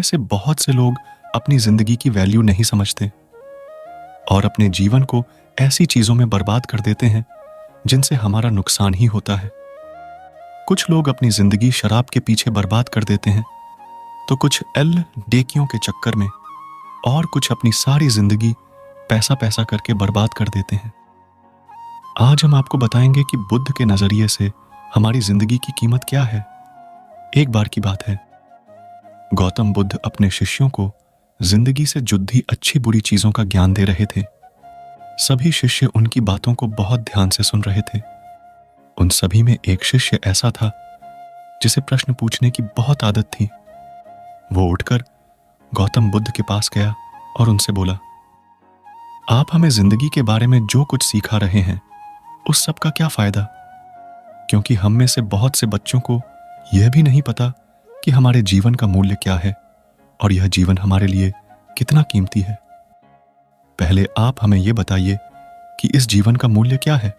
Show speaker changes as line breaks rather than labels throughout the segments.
में से बहुत से लोग अपनी जिंदगी की वैल्यू नहीं समझते और अपने जीवन को ऐसी चीजों में बर्बाद कर देते हैं जिनसे हमारा नुकसान ही होता है। कुछ लोग अपनी जिंदगी शराब के पीछे बर्बाद कर देते हैं, तो कुछ डेकियों के चक्कर में, और कुछ अपनी सारी जिंदगी पैसा पैसा करके बर्बाद कर देते हैं। आज हम आपको बताएंगे कि बुद्ध के नजरिए से हमारी जिंदगी की कीमत क्या है। एक बार की बात है, गौतम बुद्ध अपने शिष्यों को जिंदगी से जुड़ी अच्छी बुरी चीजों का ज्ञान दे रहे थे। सभी शिष्य उनकी बातों को बहुत ध्यान से सुन रहे थे। उन सभी में एक शिष्य ऐसा था जिसे प्रश्न पूछने की बहुत आदत थी। वो उठकर गौतम बुद्ध के पास गया और उनसे बोला, आप हमें जिंदगी के बारे में जो कुछ सिखा रहे हैं उस सब का क्या फायदा, क्योंकि हम में से बहुत से बच्चों को यह भी नहीं पता कि हमारे जीवन का मूल्य क्या है और यह जीवन हमारे लिए कितना कीमती है। पहले आप हमें यह बताइए कि इस जीवन का मूल्य क्या है।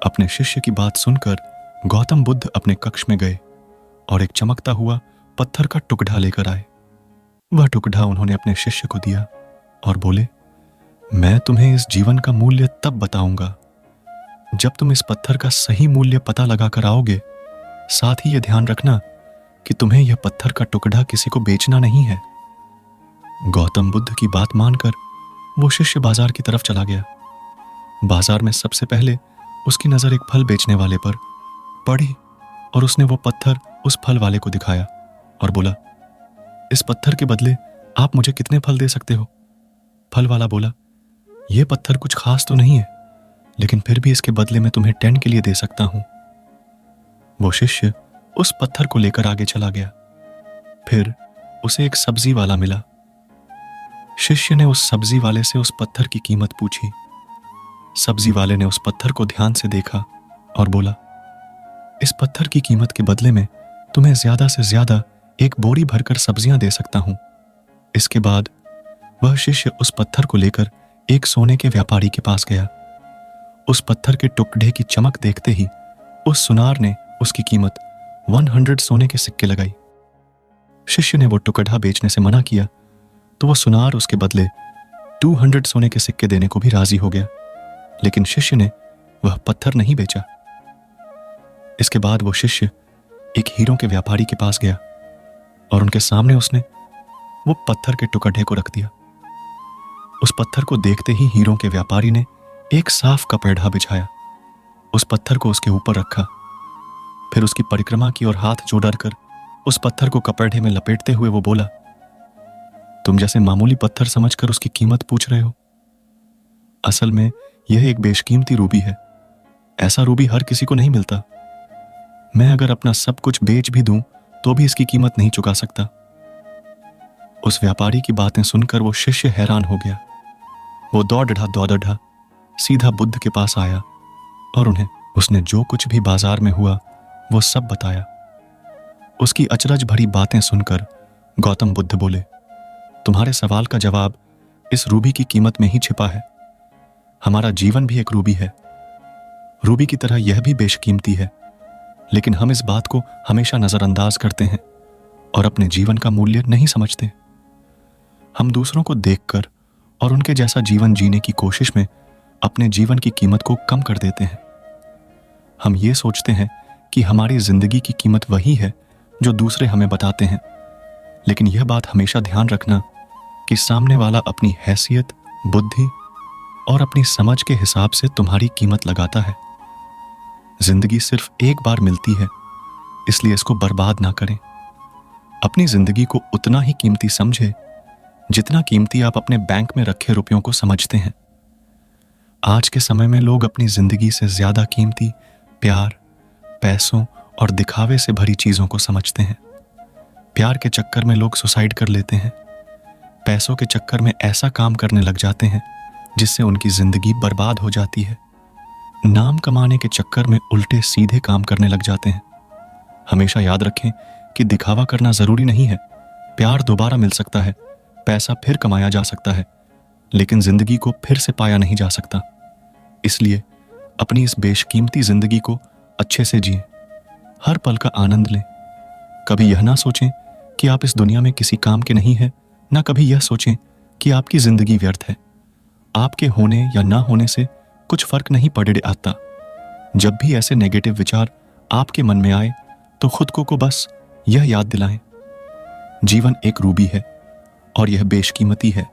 अपने शिष्य की बात सुनकर गौतम बुद्ध अपने कक्ष में गए और एक चमकता हुआ पत्थर का टुकड़ा लेकर आए। वह टुकड़ा उन्होंने अपने शिष्य को दिया और बोले, मैं तुम्हें इस जीवन का मूल्य तब बताऊंगा जब तुम इस पत्थर का सही मूल्य पता लगा कर आओगे। साथ ही यह ध्यान रखना कि तुम्हें यह पत्थर का टुकड़ा किसी को बेचना नहीं है। गौतम बुद्ध की बात मानकर वो शिष्य बाजार की तरफ चला गया। बाजार में सबसे पहले उसकी नजर एक फल बेचने वाले पर पड़ी और उसने वो पत्थर उस फल वाले को दिखाया और बोला, इस पत्थर के बदले आप मुझे कितने फल दे सकते हो। फल वाला बोला, यह पत्थर कुछ खास तो नहीं है, लेकिन फिर भी इसके बदले में तुम्हें 10 के लिए दे सकता हूं। वो शिष्य उस पत्थर को लेकर आगे चला गया। फिर उसे एक सब्जी वाला मिला। शिष्य ने उस सब्जी वाले से उस पत्थर की कीमत पूछी। सब्जी वाले ने उस पत्थर को ध्यान से देखा और बोला, इस पत्थर की कीमत के बदले में तुम्हें ज्यादा से ज्यादा एक बोरी भरकर सब्जियां दे सकता हूं। इसके बाद वह शिष्य उस पत्थर को लेकर एक सोने के व्यापारी के पास गया। उस पत्थर के टुकड़े की चमक देखते ही उस सुनार ने उसकी कीमत 100 सोने के सिक्के लगाई। शिष्य ने वो टुकड़ा बेचने से मना किया तो वह सुनार उसके बदले 200 सोने के सिक्के देने को भी राजी हो गया, लेकिन शिष्य ने वह पत्थर नहीं बेचा। इसके बाद वो शिष्य एक हीरों के व्यापारी के पास गया और उनके सामने उसने वो पत्थर के टुकड़े को रख दिया। उस पत्थर को देखते ही हीरों के व्यापारी ने एक साफ कपड़ा बिछाया, उस पत्थर को उसके ऊपर रखा, फिर उसकी परिक्रमा की और हाथ जोड़ कर उस पत्थर को कपड़े में लपेटते हुए वो बोला, तुम जैसे मामूली पत्थर समझकर उसकी कीमत पूछ रहे हो। असल में यह एक बेशकीमती रूबी है। ऐसा रूबी हर किसी को नहीं मिलता। मैं अगर अपना सब कुछ बेच भी दूं तो भी इसकी कीमत नहीं चुका सकता। उस व्यापारी की बातें सुनकर वो शिष्य हैरान हो गया। वो दौड़ सीधा बुद्ध के पास आया और उन्हें उसने जो कुछ भी बाजार में हुआ वो सब बताया। उसकी अचरज भरी बातें सुनकर गौतम बुद्ध बोले, तुम्हारे सवाल का जवाब इस रूबी की कीमत में ही छिपा है। हमारा जीवन भी एक रूबी है। रूबी की तरह यह भी बेशकीमती है, लेकिन हम इस बात को हमेशा नजरअंदाज करते हैं और अपने जीवन का मूल्य नहीं समझते। हम दूसरों को देखकर और उनके जैसा जीवन जीने की कोशिश में अपने जीवन की कीमत को कम कर देते हैं। हम ये सोचते हैं कि हमारी जिंदगी की कीमत वही है जो दूसरे हमें बताते हैं, लेकिन यह बात हमेशा ध्यान रखना कि सामने वाला अपनी हैसियत, बुद्धि और अपनी समझ के हिसाब से तुम्हारी कीमत लगाता है। जिंदगी सिर्फ एक बार मिलती है, इसलिए इसको बर्बाद ना करें। अपनी जिंदगी को उतना ही कीमती समझे जितना कीमती आप अपने बैंक में रखे रुपयों को समझते हैं। आज के समय में लोग अपनी जिंदगी से ज्यादा कीमती प्यार, पैसों और दिखावे से भरी चीजों को समझते हैं। प्यार के चक्कर में लोग सुसाइड कर लेते हैं। पैसों के चक्कर में ऐसा काम करने लग जाते हैं जिससे उनकी जिंदगी बर्बाद हो जाती है। नाम कमाने के चक्कर में उल्टे सीधे काम करने लग जाते हैं। हमेशा याद रखें कि दिखावा करना जरूरी नहीं है। प्यार दोबारा मिल सकता है, पैसा फिर कमाया जा सकता है, लेकिन जिंदगी को फिर से पाया नहीं जा सकता। इसलिए अपनी इस बेशकीमती जिंदगी को अच्छे से जिएं, हर पल का आनंद लें। कभी यह ना सोचें कि आप इस दुनिया में किसी काम के नहीं हैं, ना कभी यह सोचें कि आपकी जिंदगी व्यर्थ है। आपके होने या ना होने से कुछ फर्क नहीं पड़े आता। जब भी ऐसे नेगेटिव विचार आपके मन में आए तो खुद को बस यह याद दिलाएं, जीवन एक रूबी है और यह बेशकीमती है।